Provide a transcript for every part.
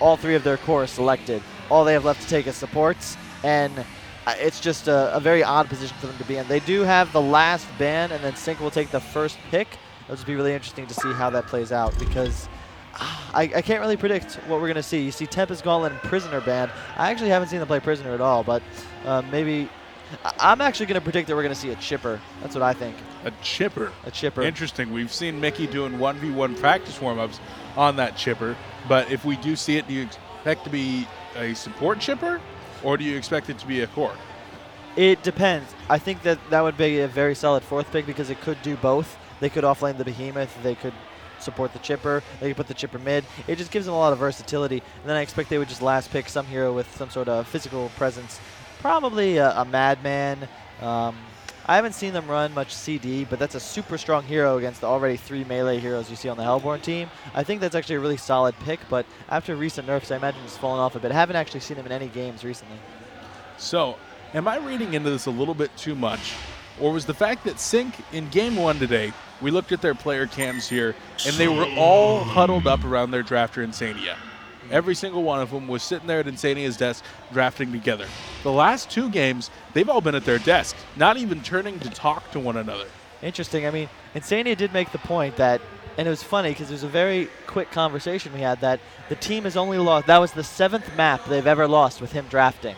all 3 of their core selected. All they have left to take is supports, and it's just a very odd position for them to be in. They do have the last ban, and then Sync will take the first pick. It'll just be really interesting to see how that plays out, because I can't really predict what we're going to see. You see Tempest Gauntlet and Prisoner banned. I actually haven't seen them play Prisoner at all, but maybe I'm actually going to predict that we're going to see a Chipper. That's what I think. A Chipper? A Chipper. Interesting. We've seen Mickey doing 1v1 practice warm-ups on that Chipper, but if we do see it, do you expect to be a support Chipper, or do you expect it to be a core? It depends. I think that would be a very solid 4th pick, because it could do both. They could offlane the Behemoth. They could support the Chipper. They could put the Chipper mid. It just gives them a lot of versatility. And then I expect they would just last pick some hero with some sort of physical presence. Probably a Madman. I haven't seen them run much CD, but that's a super strong hero against the already 3 melee heroes you see on the Hellborn team. I think that's actually a really solid pick, but after recent nerfs, I imagine it's fallen off a bit. I haven't actually seen him in any games recently. So, am I reading into this a little bit too much? Or was the fact that Sync in game 1 today, we looked at their player cams here, and they were all huddled up around their drafter Insania. Every single one of them was sitting there at Insania's desk drafting together. The last 2 games, they've all been at their desk, not even turning to talk to one another. Interesting. I mean, Insania did make the point that, and it was funny because it was a very quick conversation we had, that the team has only lost, that was the 7th map they've ever lost with him drafting.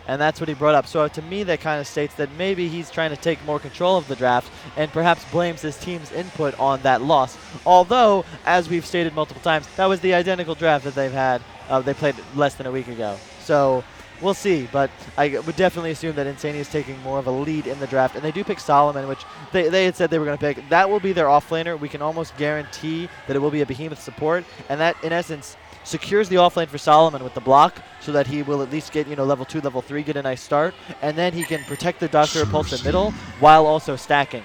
And that's what he brought up. So to me, that kind of states that maybe he's trying to take more control of the draft and perhaps blames his team's input on that loss. Although, as we've stated multiple times, that was the identical draft that they've had. They played less than a week ago. So we'll see. But I would definitely assume that Insania is taking more of a lead in the draft. And they do pick Solomon, which they had said they were going to pick. That will be their offlaner. We can almost guarantee that it will be a Behemoth support. And that, in essence, secures the offlane for Solomon with the block, so that he will at least get, level 2, level 3, get a nice start, and then he can protect the Dr. Repulsor middle while also stacking.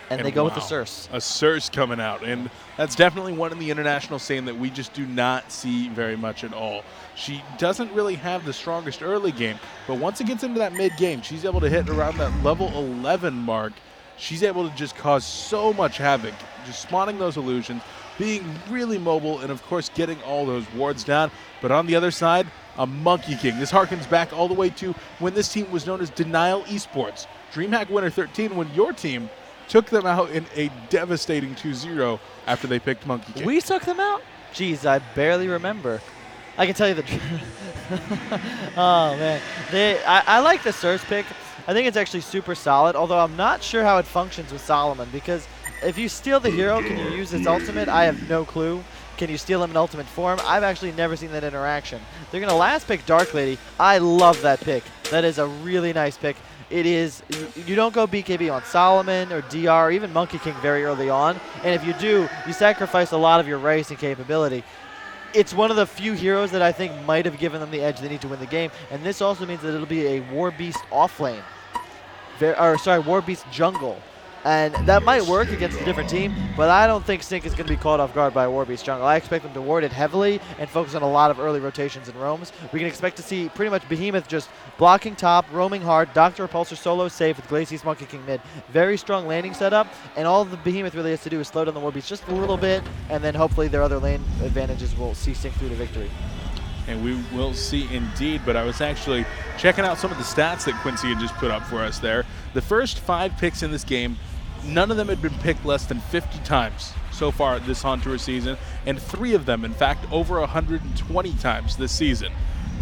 And they go with the Circe. A Circe coming out, and that's definitely one in the international scene that we just do not see very much at all. She doesn't really have the strongest early game, but once it gets into that mid game, she's able to hit around that level 11 mark. She's able to just cause so much havoc, just spawning those illusions, being really mobile, and of course getting all those wards down. But on the other side, a Monkey King. This harkens back all the way to when this team was known as Denial Esports. DreamHack Winter 13, when your team took them out in a devastating 2-0 after they picked Monkey King. We took them out? Jeez, I barely remember. I can tell you the truth. Oh, man. I like the Circe pick. I think it's actually super solid, although I'm not sure how it functions with Solomon, because if you steal the hero, can you use its ultimate? I have no clue. Can you steal him in ultimate form? I've actually never seen that interaction. They're going to last pick Dark Lady. I love that pick. That is a really nice pick. It is, you don't go BKB on Solomon or DR or even Monkey King very early on. And if you do, you sacrifice a lot of your racing capability. It's one of the few heroes that I think might have given them the edge they need to win the game. And this also means that it'll be a War Beast offlane. War Beast jungle. And that might work against a different team, but I don't think Sync is going to be caught off guard by a War Beast jungle. I expect them to ward it heavily and focus on a lot of early rotations and roams. We can expect to see pretty much Behemoth just blocking top, roaming hard, Dr. Repulsor solo safe with Glacius Monkey King mid. Very strong landing setup, and all the Behemoth really has to do is slow down the War Beast just a little bit, and then hopefully their other lane advantages will see Sync through to victory. And we will see indeed, but I was actually checking out some of the stats that Quincy had just put up for us there. The first 5 picks in this game, none of them had been picked less than 50 times so far this On Tour season, and 3 of them, in fact, over 120 times this season.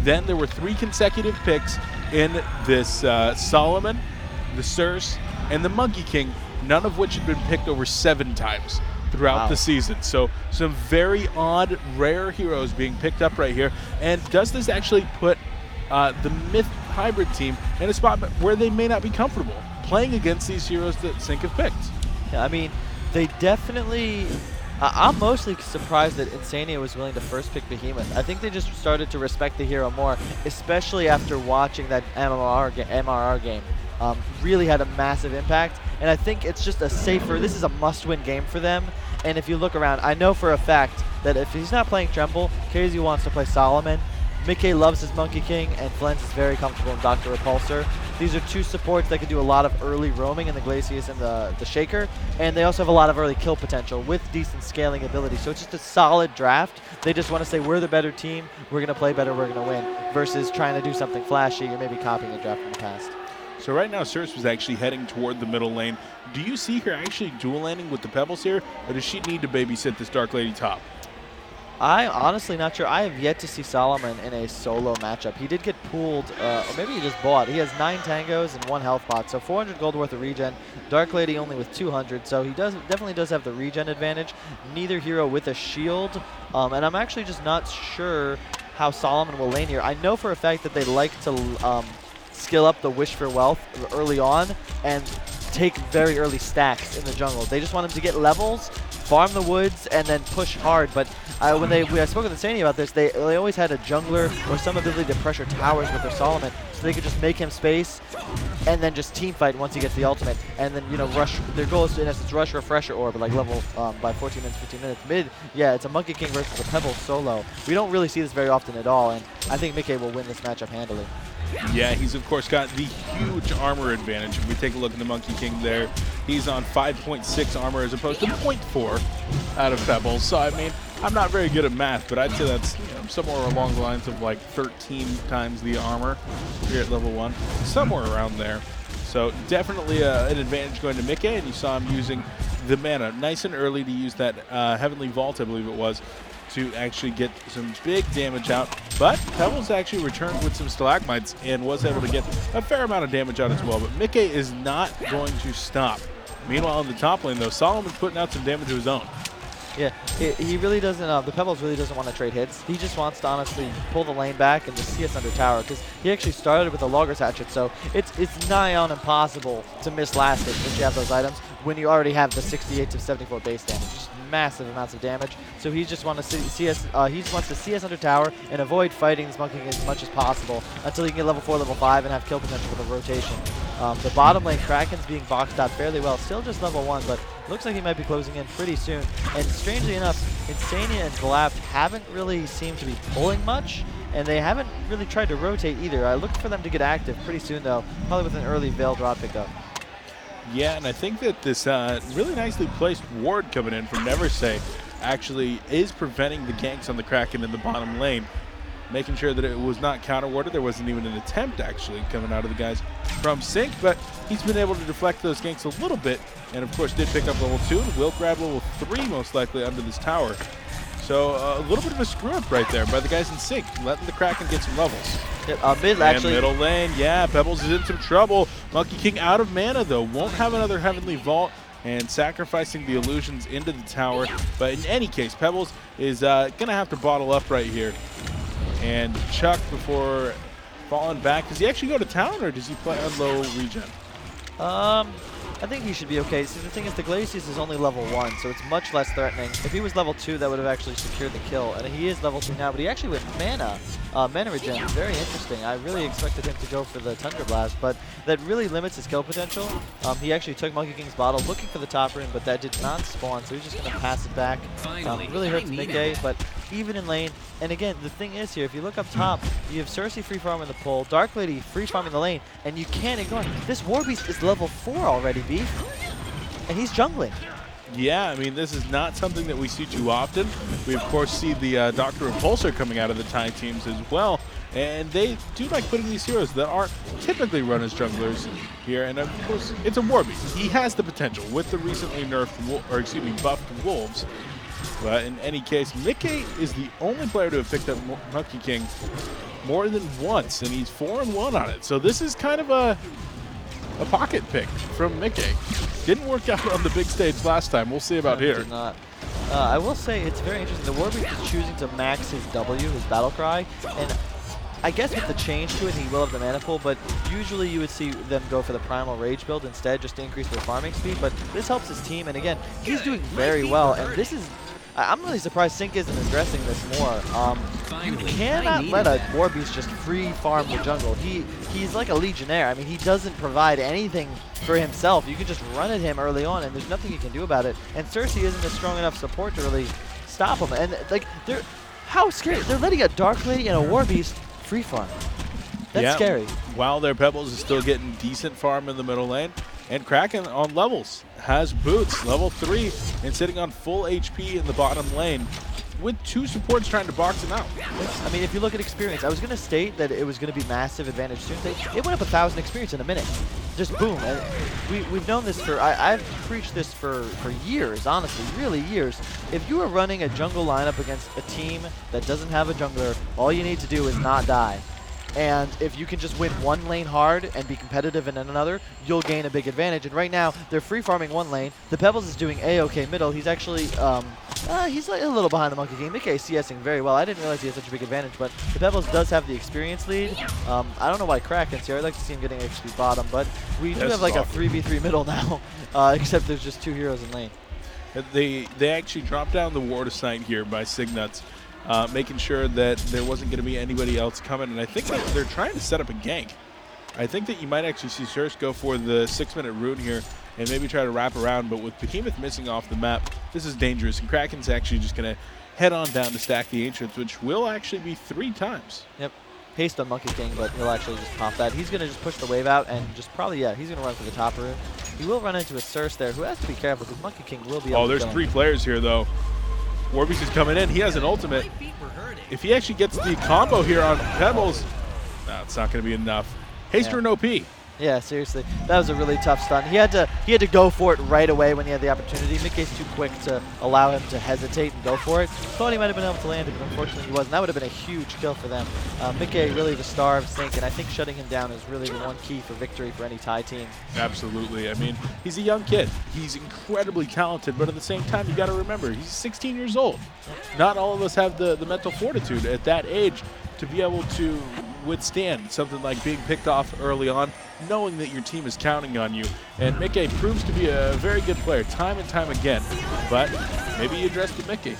Then there were 3 consecutive picks in this Solomon, the Circe, and the Monkey King, none of which had been picked over 7 times throughout the season. So some very odd, rare heroes being picked up right here. And does this actually put the Myth Hybrid team in a spot where they may not be comfortable playing against these heroes that Sync have picked? Yeah, I mean, they definitely... I'm mostly surprised that Insania was willing to first pick Behemoth. I think they just started to respect the hero more, especially after watching that MRR game. Really had a massive impact, and I think it's just a safer, this is a must-win game for them. And if you look around, I know for a fact that if he's not playing Tremble, KZ wants to play Solomon. Mickey loves his Monkey King, and Flens is very comfortable in Dr. Repulsor. These are two supports that can do a lot of early roaming in the Glacius and the Shaker, and they also have a lot of early kill potential with decent scaling ability. So it's just a solid draft. They just want to say, we're the better team, we're going to play better, we're going to win, versus trying to do something flashy or maybe copying a draft from the past. So right now, Circe was actually heading toward the middle lane. Do you see her actually dual landing with the Pebbles here, or does she need to babysit this Dark Lady top? I'm honestly not sure. I have yet to see Solomon in a solo matchup. He did get pooled, or maybe he just bought. He has 9 tangos and 1 health pot, so 400 gold worth of regen. Dark Lady only with 200, so he definitely does have the regen advantage. Neither hero with a shield, and I'm actually just not sure how Solomon will lane here. I know for a fact that they like to skill up the Wish for Wealth early on and take very early stacks in the jungle. They just want him to get levels, farm the woods, and then push hard. But when I spoke with Insani about this, they always had a jungler or some ability to pressure towers with their Solomon, so they could just make him space and then just team fight once he gets the ultimate, and then rush. Their goal is to, in essence, rush Refresher Orb, like level by 14 minutes, 15 minutes. Mid, yeah, it's a Monkey King versus a Pebble solo. We don't really see this very often at all, and I think Mickey will win this matchup handily. Yeah, he's of course got the huge armor advantage. If we take a look at the Monkey King there, he's on 5.6 armor as opposed to 0.4 out of Pebbles. So I mean, I'm not very good at math, but I'd say that's somewhere along the lines of like 13 times the armor here at level 1, somewhere around there. So definitely an advantage going to Mickey, and you saw him using the mana nice and early to use that Heavenly Vault, I believe it was, to actually get some big damage out. But Pebbles actually returned with some stalagmites and was able to get a fair amount of damage out as well. But Mickey is not going to stop. Meanwhile, in the top lane, though, Solomon's putting out some damage of his own. Yeah, he really doesn't, the Pebbles really doesn't want to trade hits. He just wants to honestly pull the lane back and just see us under tower, because he actually started with a Logger's Hatchet, so it's nigh on impossible to miss last hit if you have those items when you already have the 68 to 74 base damage. Just massive amounts of damage. So he just wants to see us. He just wants to see us under tower and avoid fighting this Monkey King as much as possible until he can get level 4, level 5, and have kill potential with a rotation. The bottom lane, Kraken's being boxed out fairly well. Still just level 1, but looks like he might be closing in pretty soon. And strangely enough, Insania and Glap haven't really seemed to be pulling much, and they haven't really tried to rotate either. I look for them to get active pretty soon, though, probably with an early Veil drop pickup. Yeah, and I think that this really nicely placed ward coming in from Neversay actually is preventing the ganks on the Kraken in the bottom lane, making sure that it was not counter-warded. There wasn't even an attempt actually coming out of the guys from Sync, but he's been able to deflect those ganks a little bit, and of course did pick up level 2 and will grab level 3 most likely under this tower. So a little bit of a screw-up right there by the guys in Sync, letting the Kraken get some levels. Mid actually. And middle lane, yeah, Pebbles is in some trouble. Monkey King out of mana though, won't have another Heavenly Vault, and sacrificing the illusions into the tower. But in any case, Pebbles is gonna have to bottle up right here and chuck before falling back. Does he actually go to town, or does he play on low regen? I think he should be okay. See, the thing is, the Glacius is only level 1, so it's much less threatening. If he was level 2, that would have actually secured the kill. And he is level 2 now, but he actually went mana. Mana regen, very interesting. I really expected him to go for the Tundra Blast, but that really limits his kill potential. He actually took Monkey King's bottle, looking for the top rune, but that did not spawn, so he's just going to pass it back. Really hurts Mickey, but even in lane. And again, the thing is here, if you look up top, you have Cersei free farming the pole, Dark Lady free farming the lane, and you can't ignore it. This Warbeast is level 4 already, Beef, and he's jungling. Yeah, I mean, this is not something that we see too often. We, of course, see the Dr. Repulsor coming out of the Thai teams as well, and they do like putting these heroes that aren't typically run as junglers here, and of course, it's a Warbeast. He has the potential with the recently nerfed, buffed Wolves. But in any case, Mickey is the only player to have picked up Monkey King more than once, and he's 4-1 on it. So this is kind of a pocket pick from Mickey. Didn't work out on the big stage last time. We'll see about here. Did not. I will say it's very interesting. The Warbeast is choosing to max his W, his battle cry, and I guess with the change to it, he will have the mana pool, but usually you would see them go for the Primal Rage build instead, just to increase their farming speed. But this helps his team, and again, he's doing very well, and this is... I'm really surprised Sync isn't addressing this more. You cannot let a Warbeast just free farm the jungle. He's like a Legionnaire. I mean, he doesn't provide anything for himself. You can just run at him early on, and there's nothing you can do about it. And Cersei isn't a strong enough support to really stop him. And like, How scary. They're letting a Dark Lady and a War Beast free farm. That's scary. While their Pebbles is still getting decent farm in the middle lane. And Kraken on levels has boots, level 3, and sitting on full HP in the bottom lane with 2 supports trying to box him out. I mean, if you look at experience, I was going to state that it was going to be massive advantage soon. It went up 1,000 experience in a minute. Just boom. And we've known this for, I've preached this for years, honestly, really years. If you are running a jungle lineup against a team that doesn't have a jungler, all you need to do is not die. And if you can just win one lane hard and be competitive in another, you'll gain a big advantage. And right now, they're free farming one lane. The Pebbles is doing A-OK middle. He's actually, he's like a little behind the Monkey King. Mickey is CSing very well. I didn't realize he had such a big advantage, but the Pebbles does have the experience lead. I don't know why Kraken's here. I'd like to see him getting XP bottom, but we do have like a 3v3 middle now, except there's just 2 heroes in lane. They actually dropped down the ward of sight here by Signuts. Making sure that there wasn't going to be anybody else coming. And I think that they're trying to set up a gank. I think that you might actually see Surge go for the 6-minute rune here and maybe try to wrap around. But with Behemoth missing off the map, this is dangerous. And Kraken's actually just going to head on down to stack the Ancients, which will actually be 3 times. Yep. Haste on Monkey King, but he'll actually just pop that. He's going to just push the wave out and just probably, yeah, he's going to run for the top rune. He will run into a Circe there, who has to be careful because Monkey King will be able to there's 3 players here, though. Warbeast is coming in. He has an ultimate. If he actually gets the combo here on Pebbles, no, it's not going to be enough. Haste rune OP. Yeah, seriously. That was a really tough stun. He had to go for it right away when he had the opportunity. Mickey's too quick to allow him to hesitate and go for it. Thought he might have been able to land it, but unfortunately he wasn't. That would have been a huge kill for them. Mickey really the star of Sync, and I think shutting him down is really the one key for victory for any Thai team. Absolutely. I mean, he's a young kid. He's incredibly talented, but at the same time, you got to remember, he's 16 years old. Not all of us have the mental fortitude at that age to be able to withstand something like being picked off early on, knowing that your team is counting on you. And Mickey proves to be a very good player time and time again, but maybe you addressed it, Mickey.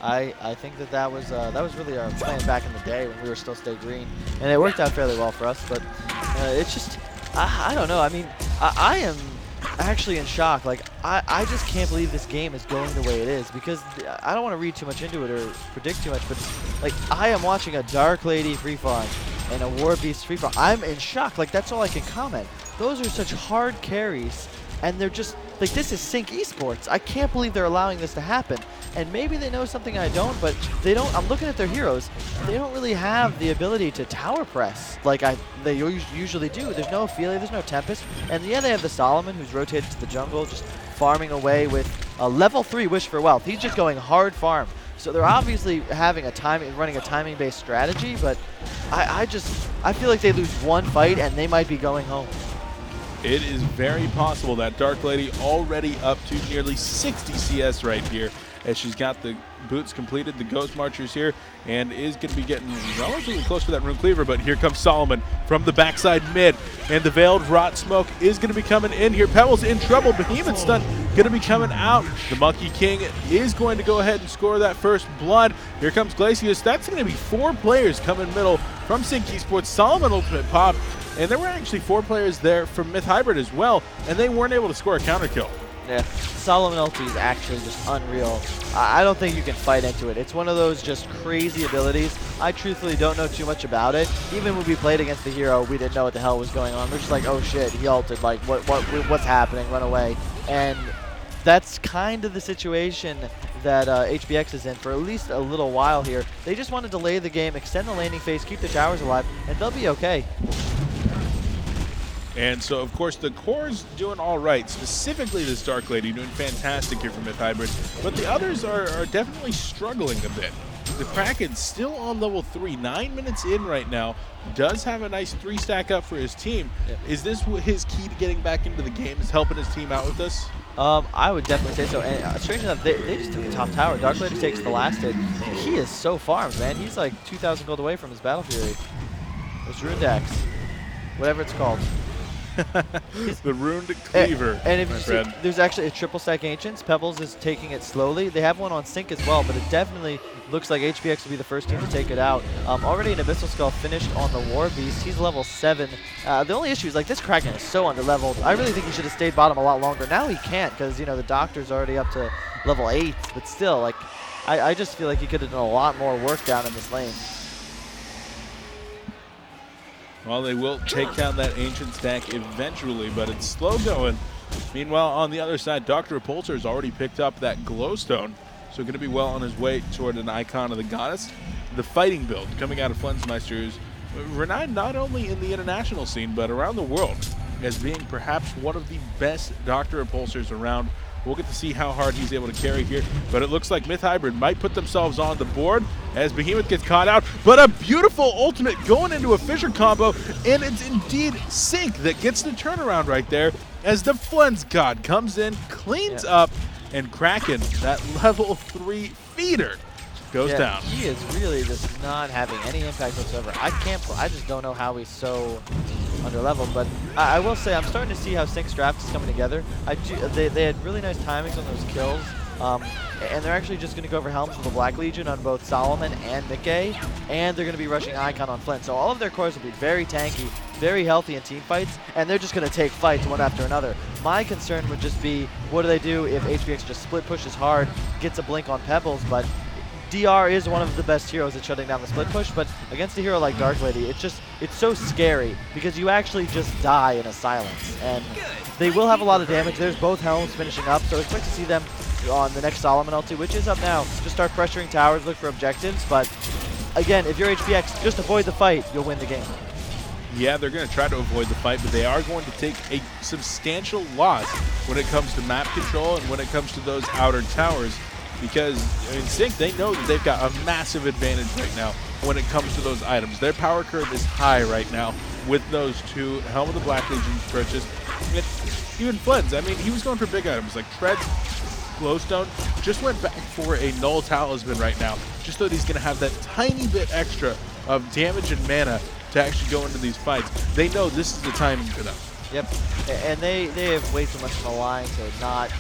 I think that was really our plan back in the day when we were still Stay Green, and it worked out fairly well for us, but it's just, I don't know. I mean, I am actually in shock. Like, I just can't believe this game is going the way it is, because I don't want to read too much into it or predict too much, but like, I am watching a Dark Lady free farm and a War Beast free farm. I'm in shock. Like, that's all I can comment. Those are such hard carries, and they're just like, this is Sync Esports. I can't believe they're allowing this to happen. And maybe they know something I don't, but they don't. I'm looking at their heroes. They don't really have the ability to tower press like they usually do. There's no Ophelia, there's no Tempest, and yeah, they have the Solomon who's rotated to the jungle, just farming away with a level 3 Wish for Wealth. He's just going hard farm. So they're obviously having running a timing-based strategy, but I feel like they lose one fight and they might be going home. It is very possible that Dark Lady already up to nearly 60 CS right here, as she's got the boots completed, the Ghost Marchers here, and is going to be getting relatively close to that Rune Cleaver. But here comes Solomon from the backside mid, and the Veiled Rot Smoke is going to be coming in here. Pebbles in trouble. Behemoth Stun going to be coming out. The Monkey King is going to go ahead and score that first blood. Here comes Glacius. That's going to be 4 players coming middle from Sync Esports. Solomon ultimate pop, and there were actually 4 players there from Myth Hybrid as well, and they weren't able to score a counter kill. Yeah, Solomon ulti is actually just unreal. I don't think you can fight into it. It's one of those just crazy abilities. I truthfully don't know too much about it. Even when we played against the hero, we didn't know what the hell was going on. We're just like, oh shit, he ulted. Like, what's happening? Run away. And that's kind of the situation that HBX is in for at least a little while here. They just want to delay the game, extend the landing phase, keep the towers alive, and they'll be okay. And so, of course, the core's doing all right. Specifically, this Dark Lady doing fantastic here for Myth Hybrid. But the others are definitely struggling a bit. The Kraken's still on level 3, 9 minutes in right now. Does have a nice 3 stack up for his team. Yep. Is this his key to getting back into the game, is helping his team out with this? I would definitely say so. And strange enough, they just took the top tower. Dark Lady takes the last hit. He is so farmed, man. He's like 2,000 gold away from his Battle Fury. There's Rune Dax, whatever it's called. The Runed Cleaver, and if you see, there's actually a triple stack Ancients. Pebbles is taking it slowly. They have one on Sync as well, but it definitely looks like HBX will be the first team to take it out. Already an Abyssal Skull finished on the War Beast. He's level 7. The only issue is, like, this Kraken is so underleveled. I really think he should have stayed bottom a lot longer. Now he can't because, you know, the Doctor's already up to level 8, but still, like, I just feel like he could have done a lot more work down in this lane. Well, they will take down that ancient stack eventually, but it's slow going. Meanwhile, on the other side, Dr. Repulsor has already picked up that glowstone, so going to be well on his way toward an icon of the goddess. The fighting build coming out of Flensmeister is renowned not only in the international scene, but around the world as being perhaps one of the best Dr. Repulsors around. We'll get to see how hard he's able to carry here, but it looks like Myth Hybrid might put themselves on the board as Behemoth gets caught out, but a beautiful ultimate going into a Fissure combo, and it's indeed Sync that gets the turnaround right there as the Flens God comes in, cleans up, and Kraken, that level 3 feeder, goes down. He is really just not having any impact whatsoever. I just don't know how he's so underleveled, but I will say I'm starting to see how Sync's draft is coming together. They had really nice timings on those kills, and they're actually just going to go for Helms with the Black Legion on both Solomon and Mickey, and they're going to be rushing Icon on Flint. So all of their cores will be very tanky, very healthy in team fights, and they're just going to take fights one after another. My concern would just be, what do they do if HBX just split pushes hard, gets a blink on Pebbles, but DR is one of the best heroes at shutting down the split push, but against a hero like Dark Lady, it's so scary because you actually just die in a silence, and they will have a lot of damage. There's both Helms finishing up, so expect to see them on the next Solomon ulti, which is up now. Just start pressuring towers, look for objectives, but again, if you're HBX, just avoid the fight, you'll win the game. Yeah, they're going to try to avoid the fight, but they are going to take a substantial loss when it comes to map control and when it comes to those outer towers. Because, I mean, Sync, they know that they've got a massive advantage right now when it comes to those items. Their power curve is high right now with those two Helm of the Black Legions purchased. And even Flens, I mean, he was going for big items like Treads, Glowstone, just went back for a Null Talisman right now, just so that he's going to have that tiny bit extra of damage and mana to actually go into these fights. They know this is the timing for them. Yep, and they have way too much of a line to not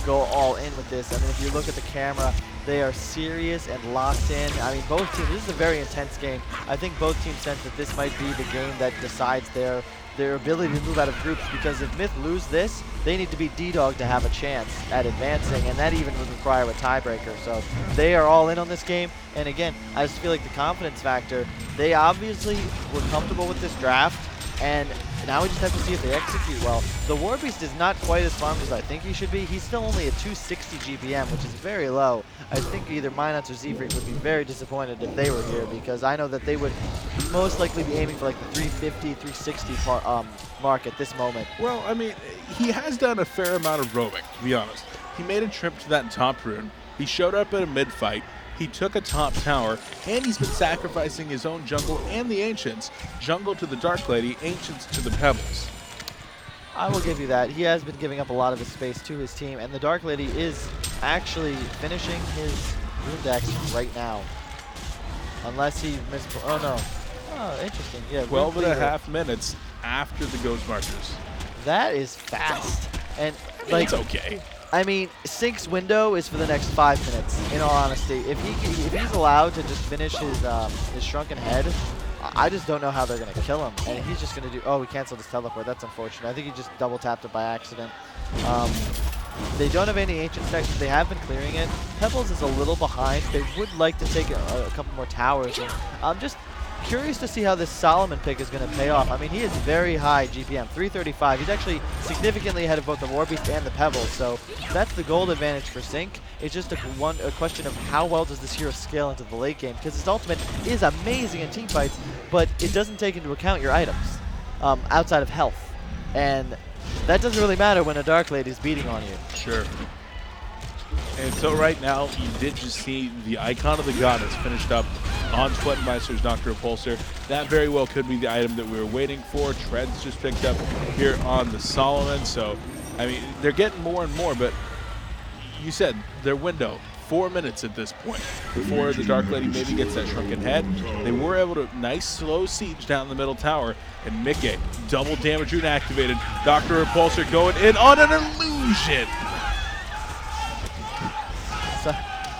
go all in with this. I mean, if you look at the camera, they are serious and locked in. I mean, both teams, this is a very intense game. I think both teams sense that this might be the game that decides their ability to move out of groups, because if Myth lose this, they need to be D-Dog to have a chance at advancing, and that even would require a tiebreaker. So they are all in on this game, and again, I just feel like the confidence factor, they obviously were comfortable with this draft, and now we just have to see if they execute well. The War Beast is not quite as farmed as I think he should be. He's still only at 260 GPM, which is very low. I think either Minot or Z-Freak would be very disappointed if they were here, because I know that they would most likely be aiming for like the 350, 360 mark at this moment. Well, I mean, he has done a fair amount of roaming, to be honest. He made a trip to that top rune. He showed up at a mid-fight. He took a top tower, and he's been sacrificing his own jungle and the Ancients. Jungle to the Dark Lady, Ancients to the Pebbles. I will give you that. He has been giving up a lot of his space to his team, and the Dark Lady is actually finishing his rune decks right now. Unless he missed... Oh, no. Oh, interesting. Yeah, 12 and a half minutes after the Ghost Marchers. That is fast. And, like, it's okay. I mean, Sync's window is for the next 5 minutes, in all honesty. If he's allowed to just finish his Shrunken Head, I just don't know how they're going to kill him. And he's just going to do... Oh, we canceled his teleport. That's unfortunate. I think he just double-tapped it by accident. They don't have any Ancient stacks, but they have been clearing it. Pebbles is a little behind. They would like to take a couple more towers. And I'm just curious to see how this Solomon pick is going to pay off. I mean, he is very high GPM, 335. He's actually significantly ahead of both the War Beast and the Pebbles, so that's the gold advantage for Sync. It's just a question of how well does this hero scale into the late game, because his ultimate is amazing in team fights, but it doesn't take into account your items outside of health, and that doesn't really matter when a Dark Lady is beating on you. Sure. And so right now, you did just see the Icon of the Goddess finished up on Sweatmeister's Dr. Repulsor. That very well could be the item that we were waiting for. Treads just picked up here on the Solomon. So, I mean, they're getting more and more, but you said their window, 4 minutes at this point, before the Dark Lady maybe gets that Shrunken Head. They were able to nice slow siege down the middle tower, and Mickey, double damage rune activated. Dr. Repulsor going in on an illusion.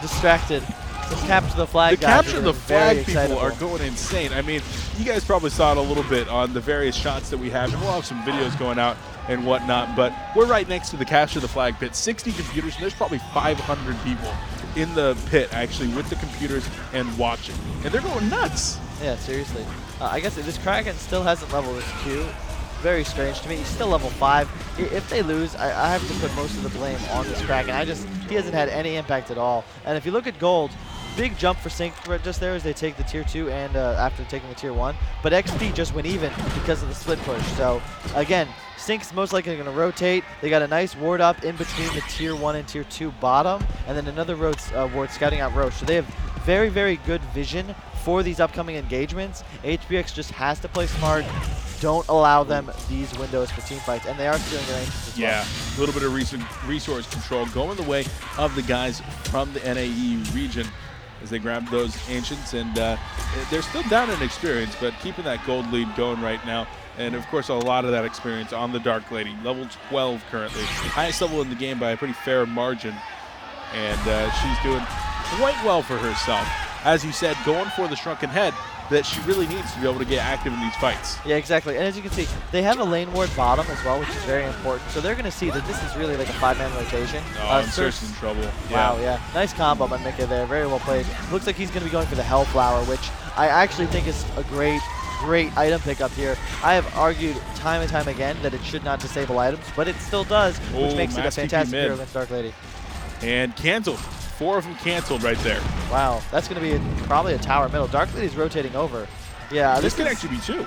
Distracted. The capture the flag. The capture the flag people are going insane. I mean, you guys probably saw it a little bit on the various shots that we have, and we'll have some videos going out and whatnot, but we're right next to the capture the flag pit. 60 computers, and there's probably 500 people in the pit actually with the computers and watching, and they're going nuts. Yeah, seriously. I guess this Kraken still hasn't leveled his Q. Very strange to me. He's still level 5. If they lose, I have to put most of the blame on this Kraken. He hasn't had any impact at all. And if you look at Gold, big jump for Sync right just there as they take the tier 2 and after taking the tier 1. But XP just went even because of the split push. So again, Sync's most likely going to rotate. They got a nice ward up in between the tier 1 and tier 2 bottom, and then another ward scouting out Roche. So they have very, very good vision for these upcoming engagements. HBX just has to play smart. Don't allow them these windows for team fights, and they are stealing their ancients as well. Yeah, a little bit of resource control going the way of the guys from the NAE region as they grab those ancients, and they're still down in experience, but keeping that gold lead going right now. And of course, a lot of that experience on the Dark Lady, level 12 currently, highest level in the game by a pretty fair margin, and she's doing quite well for herself. As you said, going for the shrunken head that she really needs to be able to get active in these fights. Yeah, exactly. And as you can see, they have a lane ward bottom as well, which is very important. So they're going to see that this is really like a 5-man rotation. Oh, and Circe in trouble. Wow, yeah. Nice combo by Mika there. Very well played. Looks like he's going to be going for the Hellflower, which I actually think is a great item pickup here. I have argued time and time again that it should not disable items, but it still does, which makes it a fantastic hero against Dark Lady. And canceled. 4 of them canceled right there. Wow, that's going to be probably a tower middle. Dark Lady's rotating over. Yeah, this could actually be 2.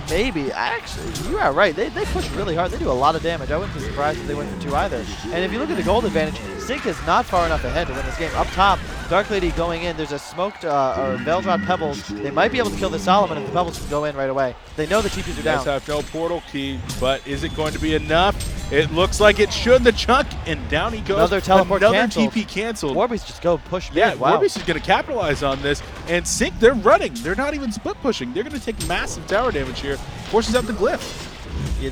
Maybe. Actually, you are right. They push really hard. They do a lot of damage. I wouldn't be surprised if they went for 2 either. And if you look at the gold advantage, Sync is not far enough ahead to win this game. Up top, Dark Lady going in. There's a smoked or Veldrod Pebbles. They might be able to kill the Solomon if the Pebbles can go in right away. They know the TPs are down. Does have no portal key, but is it going to be enough? It looks like it should. The chunk, and down he goes. Another teleport canceled. TP canceled. Warbeast just go push mid. Yeah, wow. Warbeast is going to capitalize on this. And Sync, they're running. They're not even split pushing. They're going to take massive tower damage here. Forces out the glyph. Yeah,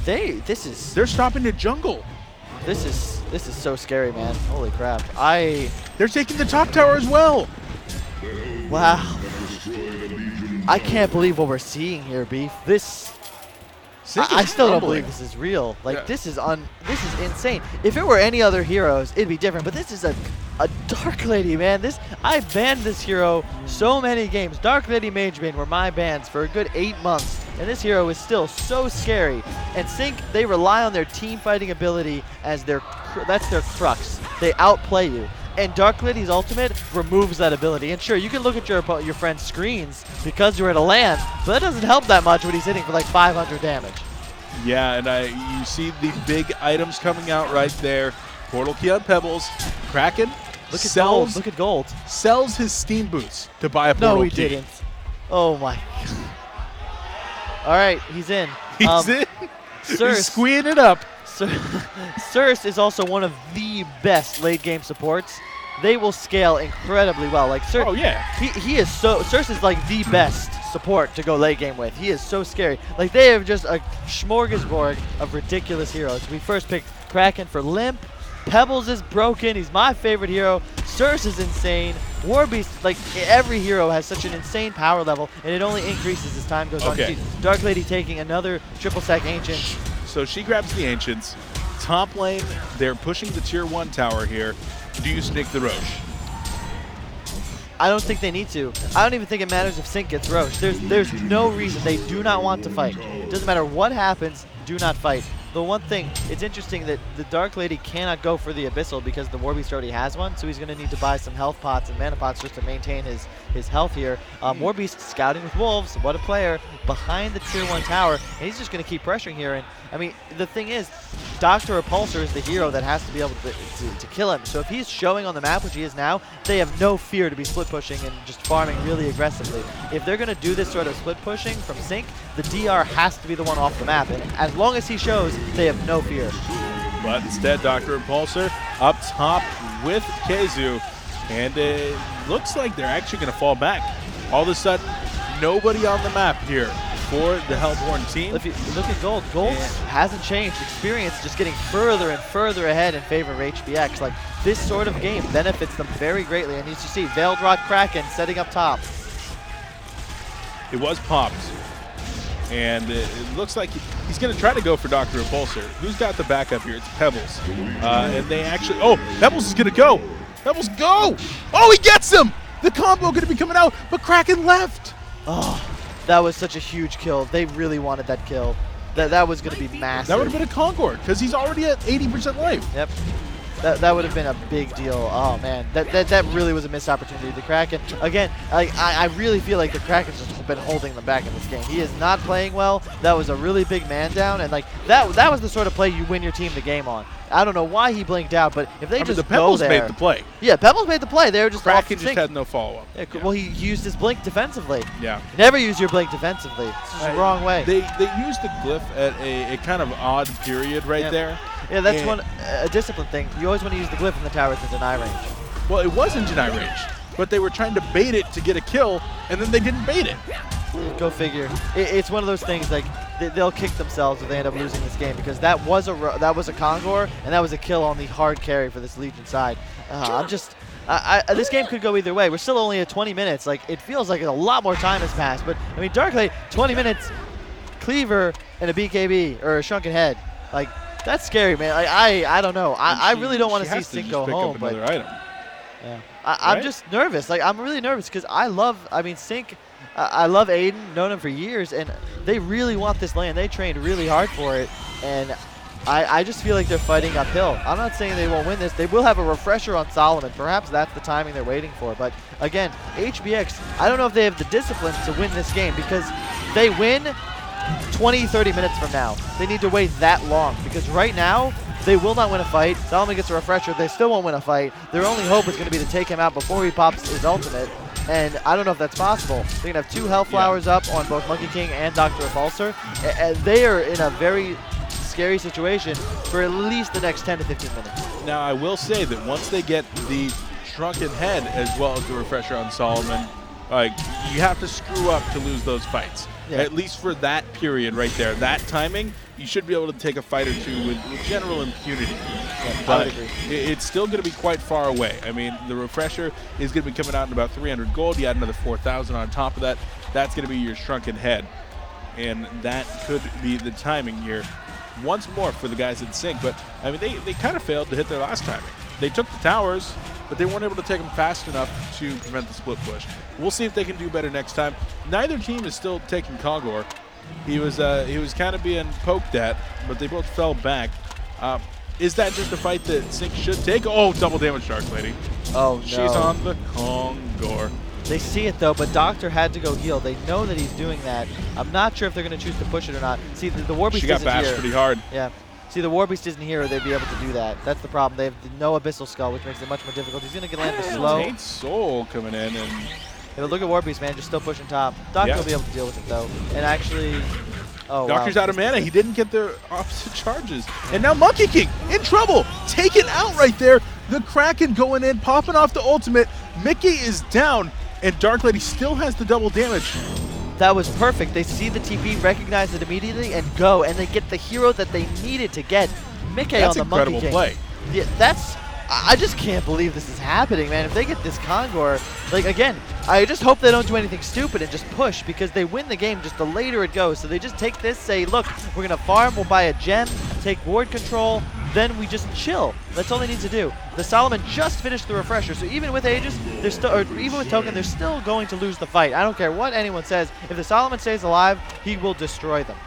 they're stopping the jungle. This is so scary, man. Holy crap. They're taking the top tower as well. Wow. I can't believe what we're seeing here, Beef. I still don't believe this is real. Like, yeah. This is insane. If it were any other heroes, it'd be different. But this is a Dark Lady, man. I've banned this hero so many games. Dark Lady Magebane were my bans for a good 8 months. And this hero is still so scary. And Sync, they rely on their team fighting ability as that's their crux. They outplay you. And Dark Lady's ultimate removes that ability. And sure, you can look at your friend's screens because you're at a LAN, but that doesn't help that much when he's hitting for like 500 damage. Yeah, and you see the big items coming out right there. Portal key on Pebbles. Kraken Look at Gold. Sells his Steam boots to buy a portal key. No, he didn't. Oh my God. All right, he's in. He's in. He's squeeing it up. Circe is also one of the best late game supports. They will scale incredibly well. Like Circe, oh yeah, Circe is like the best support to go late game with. He is so scary. Like they have just a smorgasbord of ridiculous heroes. We first picked Kraken for Limp. Pebbles is broken. He's my favorite hero. Circe is insane. Warbeast, like every hero has such an insane power level, and it only increases as time goes on. Dark Lady taking another triple stack Ancient. So she grabs the Ancients. Top lane, they're pushing the tier 1 tower here. Do you sneak the Roche? I don't think they need to. I don't even think it matters if Sync gets Roche. There's no reason. They do not want to fight. It doesn't matter what happens, do not fight. The one thing, it's interesting that the Dark Lady cannot go for the Abyssal because the Warbeast already has one, so he's going to need to buy some health pots and mana pots just to maintain his health here. Warbeast scouting with Wolves, what a player, behind the tier 1 tower, and he's just going to keep pressuring here. And I mean, the thing is, Dr. Repulsor is the hero that has to be able to kill him. So if he's showing on the map, which he is now, they have no fear to be split pushing and just farming really aggressively. If they're going to do this sort of split pushing from Sync, the DR has to be the one off the map. And as long as he shows, they have no fear. But instead, Dr. Repulsor up top with Keizu. And it looks like they're actually going to fall back. All of a sudden, nobody on the map here for the Hellborn team. If you look at Gold hasn't changed. Experience just getting further and further ahead in favor of HBX. Like, this sort of game benefits them very greatly. And as you see, Veldrod Kraken setting up top. It was popped. And it looks like he's going to try to go for Dr. Repulsor. Who's got the backup here? It's Pebbles. And they actually... Oh, Pebbles is going to go. Pebbles, go! Oh, he gets him! The combo going to be coming out, but Kraken left. Oh, that was such a huge kill. They really wanted that kill. That was going to be massive. That would have been a Concord because he's already at 80% life. Yep. That would have been a big deal. Oh man, that really was a missed opportunity. The Kraken again. I really feel like the Kraken's just been holding them back in this game. He is not playing well. That was a really big man down, and like that was the sort of play you win your team the game on. I don't know why he blinked out, but if they just the Pebbles go there, made the play. Yeah, Pebbles made the play. They were just Kraken off just had no follow-up. Yeah, well, he used his blink defensively. Yeah. Never use your blink defensively. It's just the wrong way. They used the glyph at a kind of odd period right there. Yeah, that's a discipline thing. You always want to use the glyph in the towers in deny range. Well, it was in deny range, but they were trying to bait it to get a kill, and then they didn't bait it. Go figure. It's one of those things like they'll kick themselves if they end up losing this game because that was a Kongor and that was a kill on the hard carry for this Legion side. This game could go either way. We're still only at 20 minutes. Like it feels like a lot more time has passed, but I mean Darklady 20 minutes, Cleaver and a BKB or a Shrunken Head. Like that's scary, man. I don't know. I really don't want to see Sink go home. But item. Yeah, I'm just nervous. Like I'm really nervous because Sink. I love Aiden, known him for years, and they really want this lane. They trained really hard for it, and I just feel like they're fighting uphill. I'm not saying they won't win this. They will have a refresher on Solomon. Perhaps that's the timing they're waiting for. But again, HBX, I don't know if they have the discipline to win this game because they win 20, 30 minutes from now. They need to wait that long because right now, they will not win a fight. Solomon gets a refresher. They still won't win a fight. Their only hope is going to be to take him out before he pops his ultimate. And I don't know if that's possible. They're going to have 2 Hellflowers up on both Monkey King and Dr. Repulsor. And they are in a very scary situation for at least the next 10 to 15 minutes. Now, I will say that once they get the Shrunken Head as well as the refresher on Solomon, like you have to screw up to lose those fights. Yeah. At least for that period right there. That timing, you should be able to take a fight or two with general impunity. Yeah, but I would agree. It's still going to be quite far away. I mean, the refresher is going to be coming out in about 300 gold. You add another 4,000 on top of that. That's going to be your Shrunken Head. And that could be the timing here once more for the guys at Sync. But, I mean, they kind of failed to hit their last timing. They took the towers, but they weren't able to take them fast enough to prevent the split push. We'll see if they can do better next time. Neither team is still taking Kongor. He was kind of being poked at, but they both fell back. Is that just a fight that Sync should take? Oh, double damage Darklady. Oh, no. She's on the Kongor. They see it, though, but Doctor had to go heal. They know that he's doing that. I'm not sure if they're going to choose to push it or not. See, the War Beast isn't here. She got bashed pretty hard. Yeah. See, the War Beast isn't here, or they'd be able to do that. That's the problem. They have no Abyssal Skull, which makes it much more difficult. He's going to land the slow. Taint Soul coming in. And yeah, look at War Beast, man. Just still pushing top. Doctor will be able to deal with it, though. And actually... Oh, Doctor's out of mana. He didn't get the opposite charges. And now Monkey King in trouble. Taken out right there. The Kraken going in, popping off the ultimate. Mickey is down, and Darklady still has the double damage. That was perfect. They see the TP, recognize it immediately, and go. And they get the hero that they needed to get. Mickey on the Monkey King. That's incredible play. Yeah, I just can't believe this is happening, man. If they get this Kongor, like, again, I just hope they don't do anything stupid and just push because they win the game just the later it goes. So they just take this, say, look, we're going to farm, we'll buy a gem, take ward control, then we just chill. That's all they need to do. The Solomon just finished the refresher, so even with Aegis, they're still, or even with Token, they're still going to lose the fight. I don't care what anyone says. If the Solomon stays alive, he will destroy them.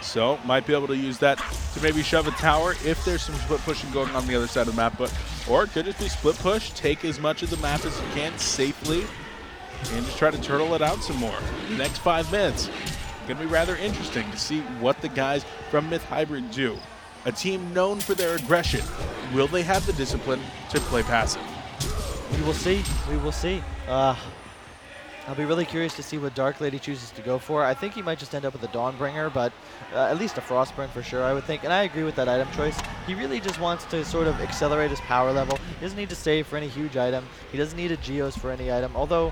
So might be able to use that to maybe shove a tower if there's some split pushing going on the other side of the map. Or it could just be split push, take as much of the map as you can safely, and just try to turtle it out some more. The next 5 minutes, going to be rather interesting to see what the guys from Myth Hybrid do. A team known for their aggression. Will they have the discipline to play passive? We will see. We will see. I'll be really curious to see what Darklady chooses to go for. I think he might just end up with a Dawnbringer, but at least a Frostburn for sure, I would think. And I agree with that item choice. He really just wants to sort of accelerate his power level. He doesn't need to save for any huge item. He doesn't need a Geos for any item. Although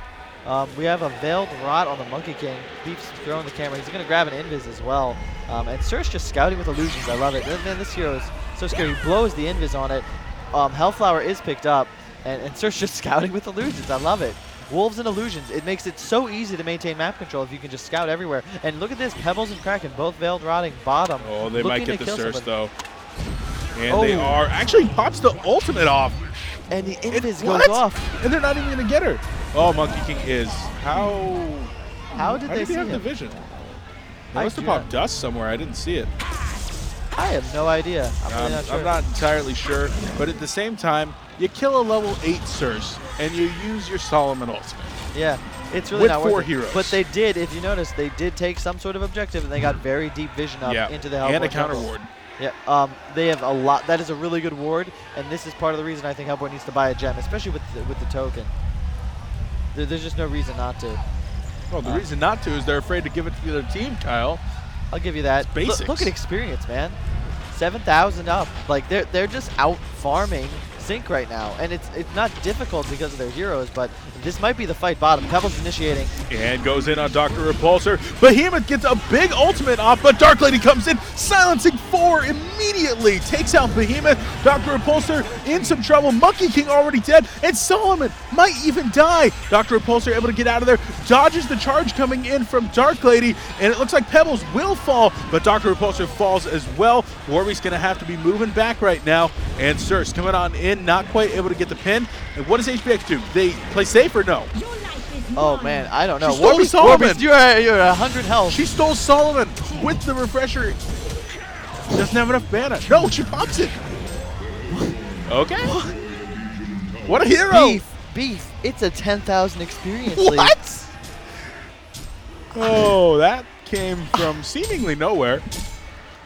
we have a Veiled Rot on the Monkey King. Beef's throwing the camera. He's going to grab an Invis as well. And Surge just scouting with illusions. I love it. Man, this hero is so scary. He blows the Invis on it. Hellflower is picked up. And Surge just scouting with illusions. I love it. Wolves and Illusions, it makes it so easy to maintain map control if you can just scout everywhere. And look at this, Pebbles and Kraken, both Veiled Rotting bottom. Oh, they might get the Surge, though. And they are actually pops the ultimate off. And the invis What? goes off. And they're not even gonna get her. Oh, Monkey King is. How did they see have him? the vision? They I must have do not- popped dust somewhere. I didn't see it. I have no idea. I'm really not sure. I'm not entirely sure, but at the same time, you kill a level 8 Circe, and you use your Solomon ultimate. Yeah, it's really With not 4 worth it. heroes. But they did, if you notice, they did take some sort of objective, and they got very deep vision up into the Hellborn and a counter jungle. ward. Yeah, they have a lot. That is a really good ward, and this is part of the reason I think Hellborn needs to buy a gem, especially with the token. There's just no reason not to. Well, the reason not to is they're afraid to give it to their team, Kyle. I'll give you that. Basics. Look at experience, man. 7,000 up. Like they're just out farming Sync right now, and it's not difficult because of their heroes, but this might be the fight bottom. Pebbles initiating. And goes in on Dr. Repulsor. Behemoth gets a big ultimate off, but Dark Lady comes in, silencing 4 immediately. Takes out Behemoth. Dr. Repulsor in some trouble. Monkey King already dead, and Solomon might even die. Dr. Repulsor able to get out of there, dodges the charge coming in from Dark Lady, and it looks like Pebbles will fall, but Dr. Repulsor falls as well. Warby's going to have to be moving back right now, and Circe coming on in, not quite able to get the pin. And what does HBX do? They play safe or no? Oh man, I don't know. She stole Warby's, Solomon. you're at 100 health. She stole Solomon with the refresher. Doesn't have enough mana. No, she pops it. Okay. What a hero. Beef. It's a 10,000 experience lead. What? Oh, that came from seemingly nowhere.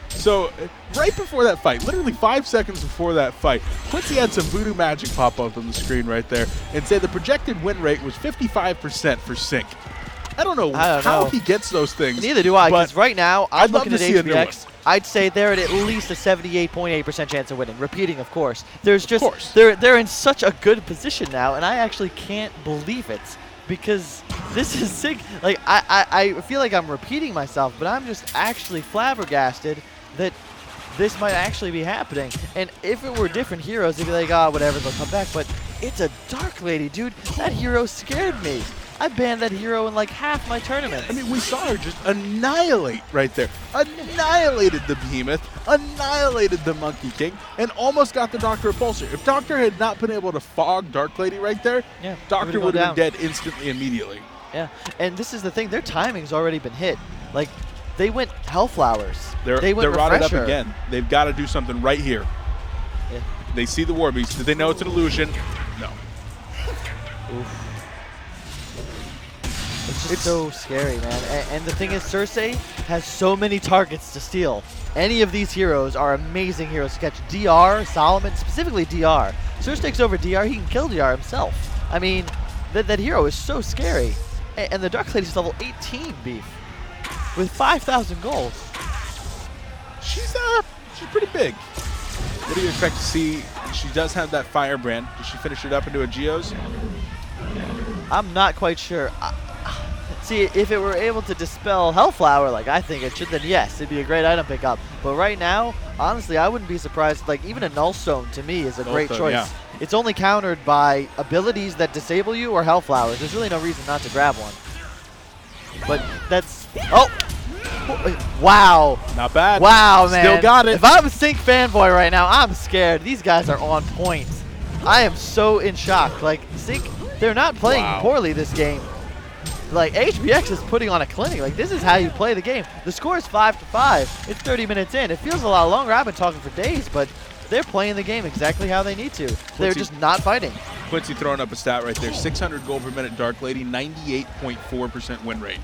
So, right before that fight, literally 5 seconds before that fight, Quincy had some voodoo magic pop up on the screen right there and said the projected win rate was 55% for Sync. I don't know how he gets those things. Neither do I, because right now, I'm looking at HBX. I'd say they're at least a 78.8% chance of winning. Repeating, of course. They're in such a good position now, and I actually can't believe it. Because this is sick. Like, I feel like I'm repeating myself, but I'm just actually flabbergasted that this might actually be happening. And if it were different heroes, they'd be like, oh, whatever, they'll come back. But it's a Dark Lady, dude. That hero scared me. I banned that hero in like half my tournaments. I mean, we saw her just annihilate right there. Annihilated the Behemoth, annihilated the Monkey King, and almost got the Dr. Repulsor. If Doctor had not been able to fog Dark Lady right there, Doctor would have been dead instantly, immediately. Yeah, and this is the thing. Their timing's already been hit. Like, they went Hellflowers. They went They're rotted up Refresher. again. They've got to do something right here. Yeah. They see the War Beast. Do they know it's an illusion? No. Oof. It's just so scary, man. And the thing is, Circe has so many targets to steal. Any of these heroes are amazing heroes to catch. DR, Solomon, specifically DR. Circe takes over DR, he can kill DR himself. I mean, that hero is so scary. And the Dark Lady's level 18, Beef, with 5,000 gold. She's pretty big. What do you expect to see? She does have that Firebrand. Does she finish it up into a Geos? I'm not quite sure. See, if it were able to dispel Hellflower like I think it should, then yes, it'd be a great item pickup. But right now, honestly, I wouldn't be surprised. Like, even a Nullstone, to me, is a great choice. Yeah. It's only countered by abilities that disable you or Hellflowers. There's really no reason not to grab one. But that's... Oh! Wow. Not bad. Wow, man. Still got it. If I'm a Sync fanboy right now, I'm scared. These guys are on point. I am so in shock. Like, Sync, they're not playing poorly this game. Like, HBX is putting on a clinic. Like, this is how you play the game. The score is 5-5. It's 30 minutes in. It feels a lot longer. I've been talking for days, but they're playing the game exactly how they need to. They're just not fighting. Quincy throwing up a stat right there. 600 gold per minute Dark Lady, 98.4% win rate.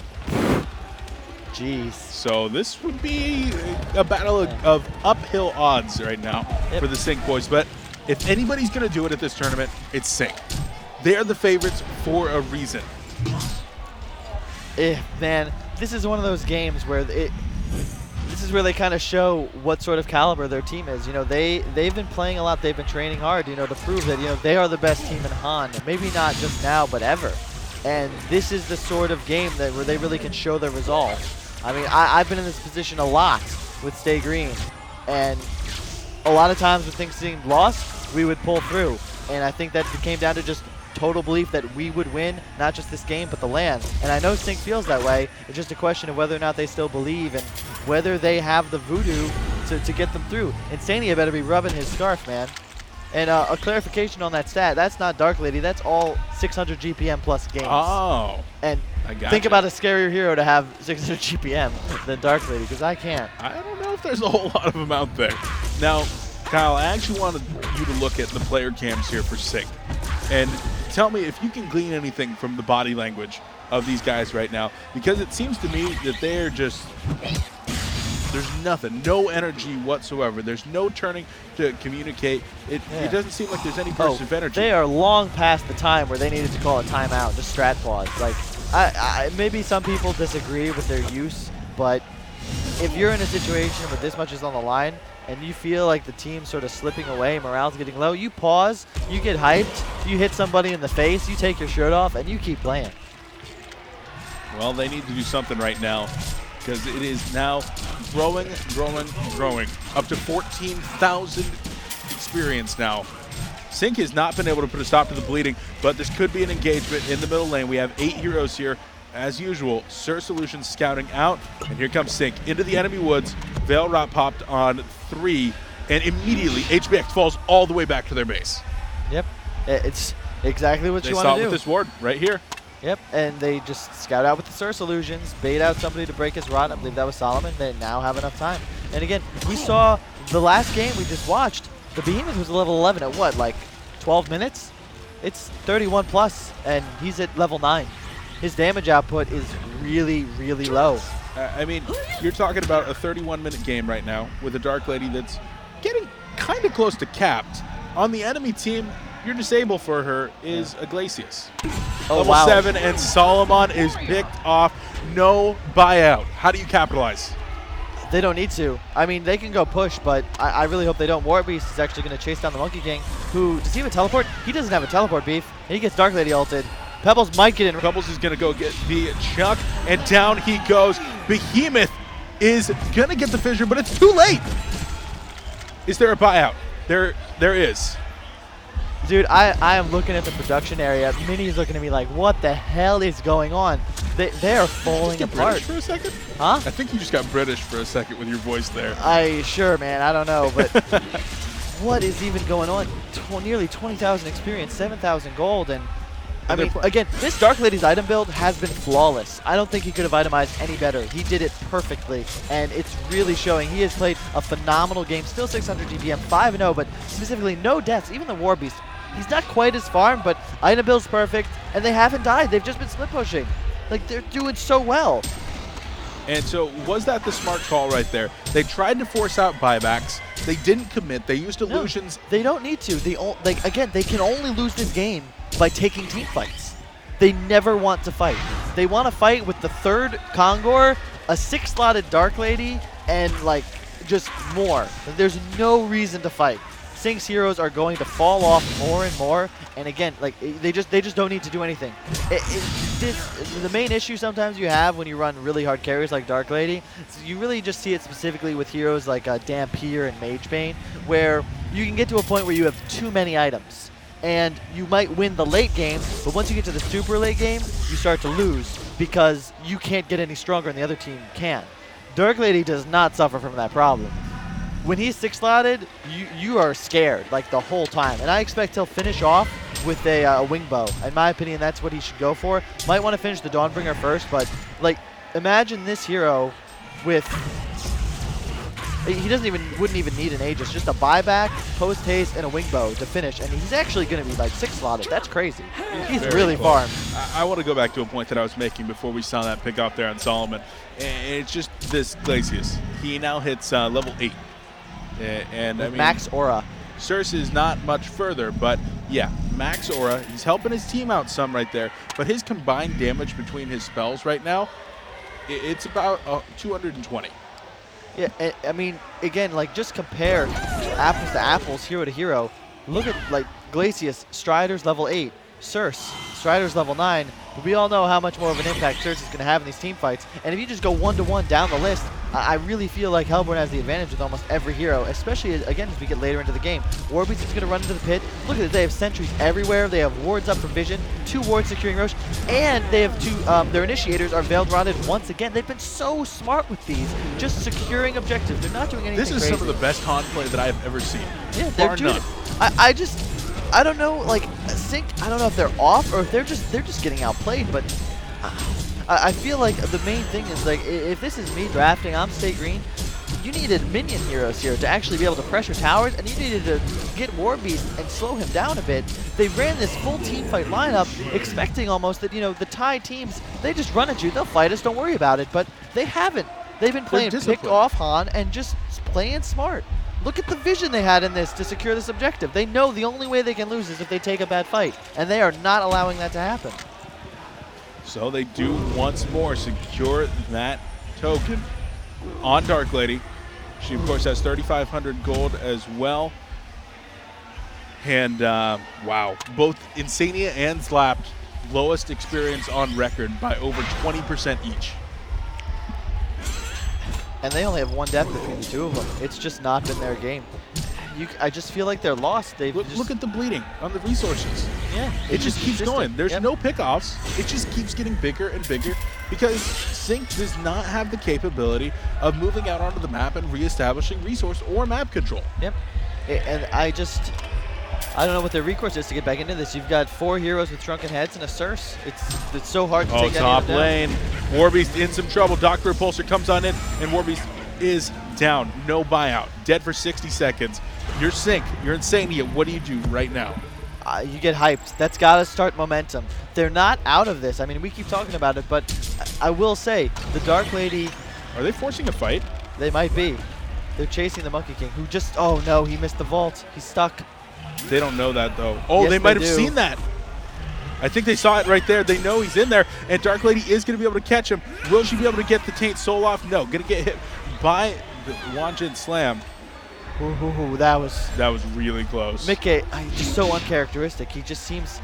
Jeez. So this would be a battle of uphill odds right now for the Sync boys. But if anybody's going to do it at this tournament, it's Sync. They are the favorites for a reason. Man, this is one of those games where this is where they kind of show what sort of caliber their team is. You know, they've been playing a lot. They've been training hard, you know, to prove that, you know, they are the best team in Han. Maybe not just now, but ever. And this is the sort of game that where they really can show their resolve. I mean, I've been in this position a lot with Stay Green, and a lot of times when things seemed lost, we would pull through. And I think that it came down to just total belief that we would win, not just this game, but the LAN. And I know Sync feels that way. It's just a question of whether or not they still believe and whether they have the voodoo to get them through. Insania better be rubbing his scarf, man. And a clarification on that stat, that's not Dark Lady, that's all 600 GPM plus games. Oh. And think about a scarier hero to have 600 GPM than Dark Lady, because I can't. I don't know if there's a whole lot of them out there. Now, Kyle, I actually wanted you to look at the player cams here for Sync. And tell me if you can glean anything from the body language of these guys right now, because it seems to me that they're just, there's nothing, no energy whatsoever. There's no turning to communicate. It doesn't seem like there's any burst of energy. They are long past the time where they needed to call a timeout, just strat pause. Like, maybe some people disagree with their use, but if you're in a situation where this much is on the line and you feel like the team's sort of slipping away, morale's getting low, you pause, you get hyped, you hit somebody in the face, you take your shirt off, and you keep playing. Well, they need to do something right now, because it is now growing, up to 14,000 experience now. Sync has not been able to put a stop to the bleeding, but this could be an engagement in the middle lane. We have 8 heroes here. As usual, Sir Solutions scouting out, and here comes Sync into the enemy woods. Veil Rot popped on 3, and immediately HBX falls all the way back to their base. Yep, it's exactly what you want to do. They saw it with this ward right here. Yep, and they just scout out with the Sir Illusions, bait out somebody to break his rot. I believe that was Solomon. They now have enough time. And again, we saw the last game we just watched, the Behemoth was level 11 at what, like 12 minutes? It's 31 plus, and he's at level 9. His damage output is really, really low. I mean, you're talking about a 31-minute game right now with a Dark Lady that's getting kind of close to capped. On the enemy team, your disable for her is Iglesias. Oh, Level 7, and Solomon is picked off. No buyout. How do you capitalize? They don't need to. I mean, they can go push, but I really hope they don't. Warbeast is actually going to chase down the Monkey King, who, does he have a teleport? He doesn't have a teleport, Beef. He gets Dark Lady ulted. Pebbles might get in. Pebbles is going to go get the chuck, and down he goes. Behemoth is going to get the fissure, but it's too late. Is there a buyout? There is. Dude, I am looking at the production area. Minnie's looking at me like, what the hell is going on? They are falling apart. British for a second? Huh? I think you just got British for a second with your voice there. Sure, man. I don't know, but what is even going on? Nearly 20,000 experience, 7,000 gold, and I mean, again, this Dark Lady's item build has been flawless. I don't think he could have itemized any better. He did it perfectly, and it's really showing. He has played a phenomenal game. Still 600 GPM, 5-0, but specifically no deaths. Even the Warbeast, he's not quite as farmed, but item build's perfect, and they haven't died. They've just been split pushing. Like, they're doing so well. And so, was that the smart call right there? They tried to force out buybacks. They didn't commit. They used illusions. No, they don't need to. Again, they can only lose this game by taking team fights. They never want to fight. They want to fight with the 3rd Kongor, a 6-slotted Dark Lady, and like just more. There's no reason to fight. Sync's heroes are going to fall off more and more, and again, like they just don't need to do anything. The main issue sometimes you have when you run really hard carries like Dark Lady, you really just see it specifically with heroes like Dampier and Magebane, where you can get to a point where you have too many items. And you might win the late game, but once you get to the super late game, you start to lose because you can't get any stronger and the other team can. Dark Lady does not suffer from that problem. When he's 6-slotted, you are scared like the whole time. And I expect he'll finish off with a wing bow. In my opinion, that's what he should go for. Might want to finish the Dawnbringer first, but like imagine this hero with... He wouldn't even need an Aegis, just a buyback, post haste, and a wing bow to finish, and he's actually going to be like 6-slotted. That's crazy. He's really farmed. I want to go back to a point that I was making before we saw that pick off there on Solomon. And it's just this Glacius. He now hits level 8. And I mean, max aura. Circe is not much further, but yeah, max aura. He's helping his team out some right there, but his combined damage between his spells right now, it's about 220. Yeah, I mean, again, like just compare apples to apples, hero to hero. Look at like Glacius, Strider's level 8, Circe, Strider's level 9. But we all know how much more of an impact Circe is going to have in these team fights. And if you just go 1-to-1 down the list, I really feel like Hellborn has the advantage with almost every hero, especially, again, as we get later into the game. Warbeast is going to run into the pit. Look at it, they have sentries everywhere. They have wards up from Vision, 2 wards securing Roche, and they have 2, their initiators are Veiled Rotted once again. They've been so smart with these, just securing objectives. They're not doing anything This is crazy. some of the best Han play that I have ever seen. Yeah, they're doing it. I don't know, like, Sync, I don't know if they're off or if they're just getting outplayed, but I feel like the main thing is, like, if this is me drafting, I'm Stay Green, you needed minion heroes here to actually be able to pressure towers, and you needed to get Warbeast and slow him down a bit. They ran this full team fight lineup, expecting almost that, you know, the Thai teams, they just run at you, they'll fight us, don't worry about it, but they haven't. They've been playing pick off Han and just playing smart. Look at the vision they had in this to secure this objective. They know the only way they can lose is if they take a bad fight, and they are not allowing that to happen. So they do once more secure that token on Dark Lady. She, of course, has 3,500 gold as well. And, wow, both Insania and Slapped, lowest experience on record by over 20% each. And they only have 1 death between the 2 of them. It's just not been their game. I just feel like they're lost. Look at the bleeding on the resources. Yeah, it just keeps going. There's yep. no pickoffs. It just keeps getting bigger and bigger because Sync does not have the capability of moving out onto the map and reestablishing resource or map control. Yep. And I don't know what their recourse is to get back into this. You've got 4 heroes with shrunken heads and a Circe. It's so hard to take any of them down. Top lane. Warbeast in some trouble. Dr. Repulsor comes on in, and Warbeast is down. No buyout. Dead for 60 seconds. You're Sync. You're Insania. What do you do right now? You get hyped. That's got to start momentum. They're not out of this. I mean, we keep talking about it, but I will say, the Dark Lady... Are they forcing a fight? They might be. They're chasing the Monkey King, who just... Oh, no, he missed the vault. He's stuck. They don't know that, though. Oh, yes, they might have do. seen that. I think they saw it right there. They know he's in there, and Dark Lady is going to be able to catch him. Will she be able to get the Taint Soul off? No. Going to get hit by the Wanjin Slam. Ooh, that was really close. Mickey, just so uncharacteristic. He just seems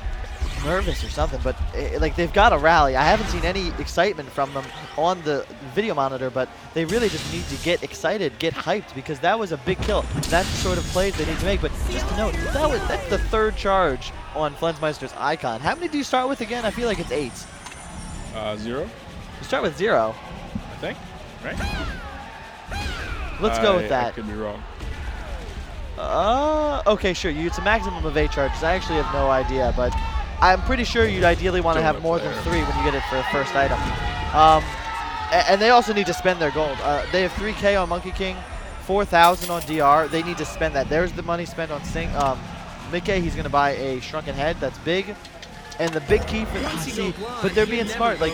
nervous or something, but like, they've got to rally. I haven't seen any excitement from them on the video monitor, but they really just need to get excited, get hyped, because that was a big kill. That's the sort of plays they need to make. But just to note, that's the 3rd charge on Flensmeister's icon. How many do you start with again? I feel like it's 8. 0. You start with 0. I think, right? Let's go with that. I could be wrong. Okay, sure. It's a maximum of 8 charges. I actually have no idea, but I'm pretty sure you'd ideally want to have more than 3 when you get it for the first item. And they also need to spend their gold. They have 3K on Monkey King, 4,000 on DR. They need to spend that. There's the money spent on Sync. Mickey, he's going to buy a Shrunken Head. That's big. And the big key for them, but they're being smart. Like,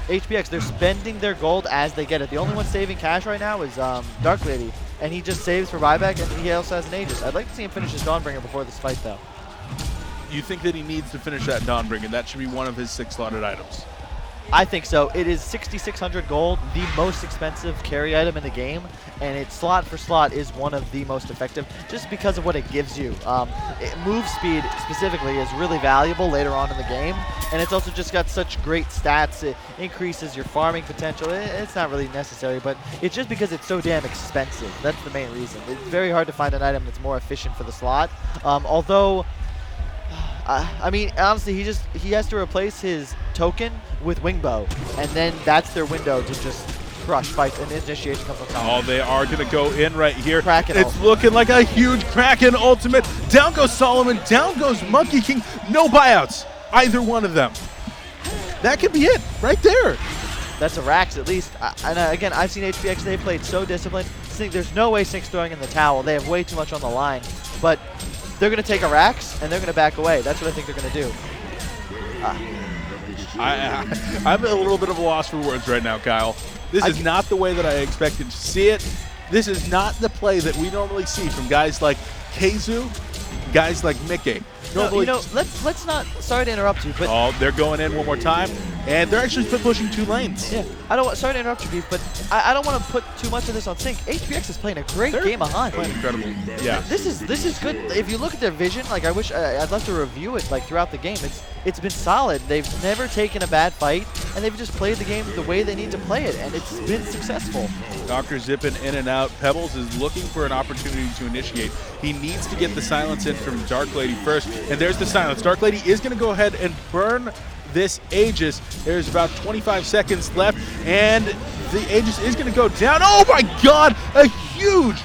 HBX, they're spending their gold as they get it. The only one saving cash right now is Dark Lady, and he just saves for buyback, and he also has an Aegis. I'd like to see him finish his Dawnbringer before this fight, though. You think that he needs to finish that Dawnbringer? That should be one of his 6 slotted items. I think so. It is 6,600 gold, the most expensive carry item in the game, and its slot for slot is one of the most effective just because of what it gives you. Move speed specifically is really valuable later on in the game, and it's also just got such great stats. It increases your farming potential. It's not really necessary, but it's just because it's so damn expensive. That's the main reason. It's very hard to find an item that's more efficient for the slot, although... I mean, honestly, he has to replace his token with Wingbow, and then that's their window to just crush fights, and initiation comes on top. Oh, they are going to go in right here. Kraken it's looking like a huge Kraken ultimate. Down goes Solomon, down goes Monkey King. No buyouts, either one of them. That could be it right there. That's a Rax at least. And again, I've seen HBX. They played so disciplined. There's no way Sync's throwing in the towel. They have way too much on the line. But they're going to take a Rax, and they're going to back away. That's what I think they're going to do. I'm a little bit of a loss for words right now, Kyle. This is not the way that I expected to see it. This is not the play that we normally see from guys like Keizu, guys like Mickey. No, you know, let's not. Sorry to interrupt you, but oh, they're going in one more time, and they're actually pushing 2 lanes. Yeah, I don't. Sorry to interrupt you, Beef, but I don't want to put too much of this on Sync. HBX is playing a great game of Hunt. Playing incredible. Yeah. This is good. If you look at their vision, like I'd love to review it like throughout the game. It's been solid. They've never taken a bad fight. and they've just played the game the way they need to play it, and it's been successful. Doctor zipping in and out. Pebbles is looking for an opportunity to initiate. He needs to get the silence in from Dark Lady first, and there's the silence. Dark Lady is going to go ahead and burn this Aegis. There's about 25 seconds left, and the Aegis is going to go down. Oh my god! A huge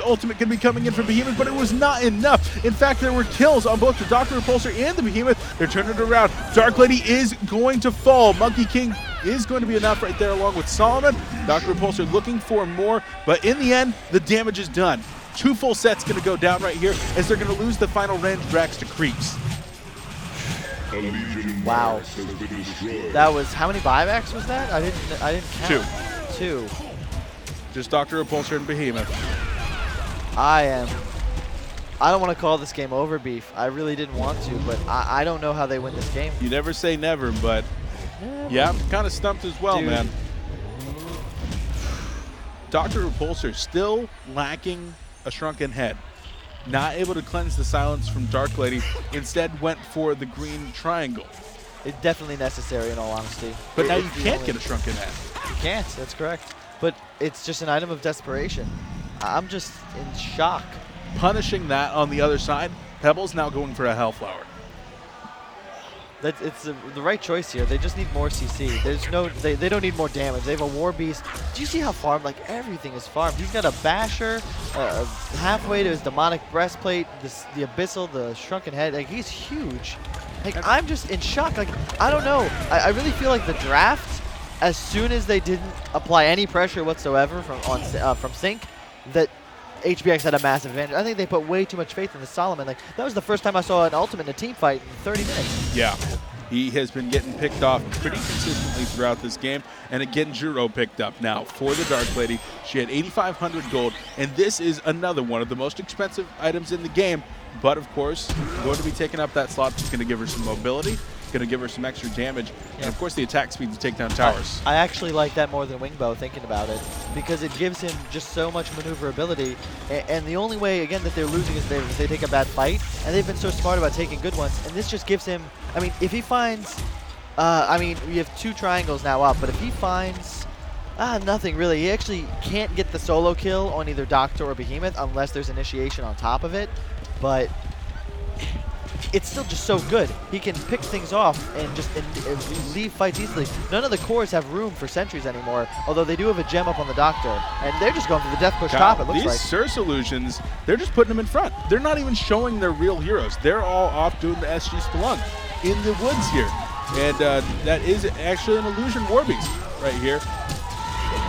ultimate going to be coming in from Behemoth, but it was not enough. In fact, there were kills on both the Dr. Repulsor and the Behemoth. They're turning it around. Dark Lady is going to fall. Monkey King is going to be enough right there along with Solomon. Dr. Repulsor looking for more, but in the end, the damage is done. 2 full sets going to go down right here as they're going to lose the final range Drax to Creeps. Wow. That was, how many buybacks was that? I didn't count. 2. Just Dr. Repulsor and Behemoth. I don't want to call this game over, Beef. I really didn't want to, but I don't know how they win this game. You never say never, but yeah, I'm kind of stumped as well, Dude. man. Dr. Repulsor still lacking a shrunken head. Not able to cleanse the silence from Dark Lady. Instead went for the green triangle. It's definitely necessary, in all honesty. But now you can't get a shrunken head. You can't, that's correct. But it's just an item of desperation. I'm just in shock. Punishing that on the other side, Pebbles now going for a Hellflower. It's the right choice here. They just need more CC. There's no, they don't need more damage. They have a War Beast. Do you see how farmed? Like, everything is farmed. He's got a Basher, halfway to his Demonic Breastplate, the Abyssal, the Shrunken Head. Like, he's huge. Like, I'm just in shock. Like, I don't know. I really feel like the draft, as soon as they didn't apply any pressure whatsoever from Sync, that HBX had a massive advantage. I think they put way too much faith in the Solomon. Like, that was the first time I saw an ultimate in a team fight in 30 minutes. Yeah. He has been getting picked off pretty consistently throughout this game. And again, Juro picked up now for the Dark Lady. She had 8,500 gold. And this is another one of the most expensive items in the game. But, of course, going to be taking up that slot. It's going to give her some mobility. Going to give her some extra damage. Yeah. And, of course, the attack speed to take down towers. I actually like that more than Wingbow, thinking about it, because it gives him just so much maneuverability. And the only way, again, that they're losing is if they take a bad fight. And they've been so smart about taking good ones. And this just gives him, I mean, if he finds, I mean, we have 2 triangles now up, but if he finds nothing really, he actually can't get the solo kill on either Doctor or Behemoth unless there's initiation on top of it. But it's still just so good. He can pick things off and just leave fights easily. None of the cores have room for sentries anymore, although they do have a gem up on the Doctor. And they're just going for the death push top, it looks like. These Circe illusions, they're just putting them in front. They're not even showing their real heroes. They're all off doing the SG Spelunk in the woods here. And that is actually an illusion War Beast right here.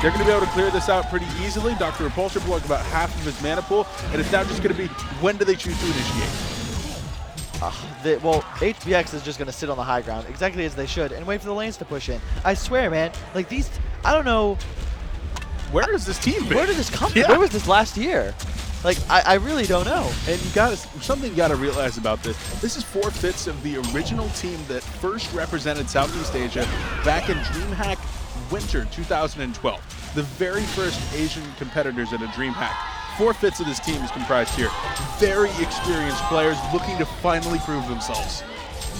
They're going to be able to clear this out pretty easily. Dr. Repulsor blowing about half of his mana pool, and it's now just going to be, when do they choose to initiate? Well, HBX is just going to sit on the high ground, exactly as they should, and wait for the lanes to push in. I swear, man, like these, I don't know. Where is this team been? Where did this come from? Where was this last year? Like, I really don't know. And something you got to realize about this. This is 4/5 of the original team that first represented Southeast Asia back in DreamHack Winter 2012. The very first Asian competitors at a DreamHack. 4/5 of this team is comprised here. Very experienced players looking to finally prove themselves.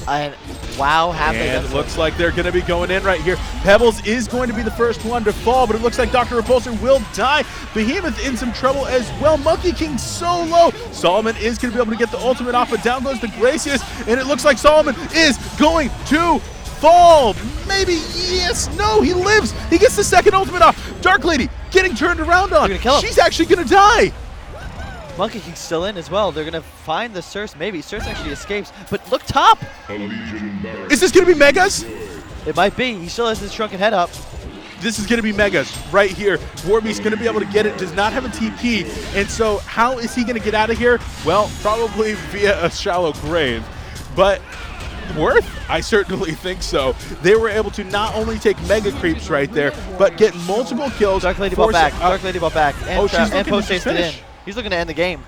And wow, have they done it looks like they're going to be going in right here. Pebbles is going to be the first one to fall, but it looks like Dr. Repulsor will die. Behemoth in some trouble as well. Monkey King so low. Solomon is going to be able to get the ultimate off, but down goes the Glacius, and it looks like Solomon is going to fall. Maybe, yes, no, he lives. He gets the second ultimate off. Dark Lady getting turned around on. They're gonna kill him. She's actually going to die. Monkey King's still in as well. They're going to find the Circe. Maybe Circe actually escapes, but look top. Is this going to be Megas? It might be. He still has his shrunken head up. This is going to be Megas right here. Warbeast's going to be able to get it. Does not have a TP. And so how is he going to get out of here? Well, probably via a shallow grave. But worth? I certainly think so. They were able to not only take mega creeps right there, but get multiple kills. Dark Lady bought back. Dark Lady bought back. And, she's post chased it in. finish. He's looking to end the game.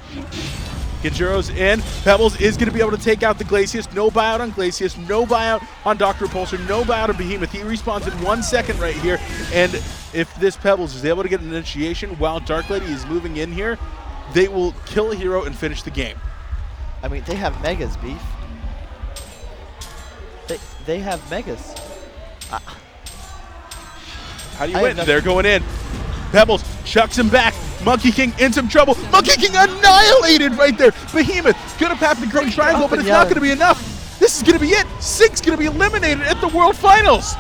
Genjuro's in. Pebbles is going to be able to take out the Glacius. No buyout on Glacius. No buyout on Dr. Repulsor. No buyout on Behemoth. He respawns in 1 second right here. And if this Pebbles is able to get an initiation while Dark Lady is moving in here, they will kill a hero and finish the game. I mean, they have Megas, Beef. They have Megas. How do you win? They're going in. Pebbles chucks him back. Monkey King in some trouble. Monkey King annihilated right there. Behemoth gonna path the green triangle, but it's not gonna be enough. This is gonna be it. Sync's gonna be eliminated at the World Finals.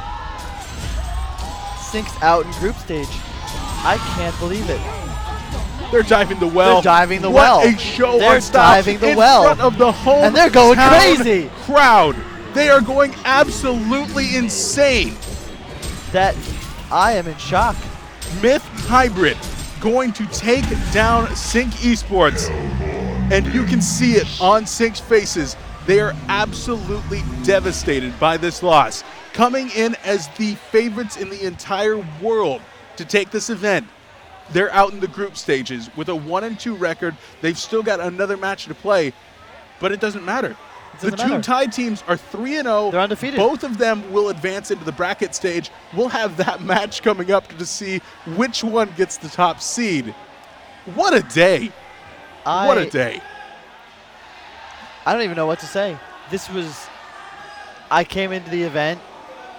Sync's out in group stage. I can't believe it. They're diving the well. They're diving the well. What a show They're on style diving the in well. front of the whole And they're going crazy. crowd. They are going absolutely insane. That I am in shock. Myth Hybrid going to take down Sync Esports, and you can see it on Sync's faces. They are absolutely devastated by this loss, coming in as the favorites in the entire world to take this event. They're out in the group stages with a 1-2 record. They've still got another match to play, but it doesn't matter. The two tied teams are 3-0. They're undefeated. Both of them will advance into the bracket stage. We'll have that match coming up to see which one gets the top seed. What a day. What a day. I don't even know what to say. I came into the event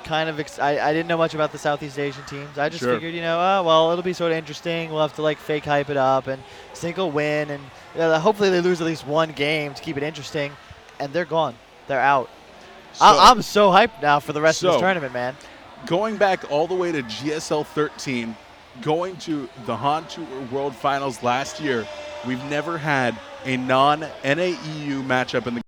kind of, I didn't know much about the Southeast Asian teams. I just figured, well, it'll be sort of interesting. We'll have to fake hype it up, and Sync will win, and hopefully they lose at least one game to keep it interesting. And they're gone. They're out. So, I'm so hyped now for the rest of this tournament, man. Going back all the way to GSL 13, going to the Han Tour World Finals last year, we've never had a non-NAEU matchup in the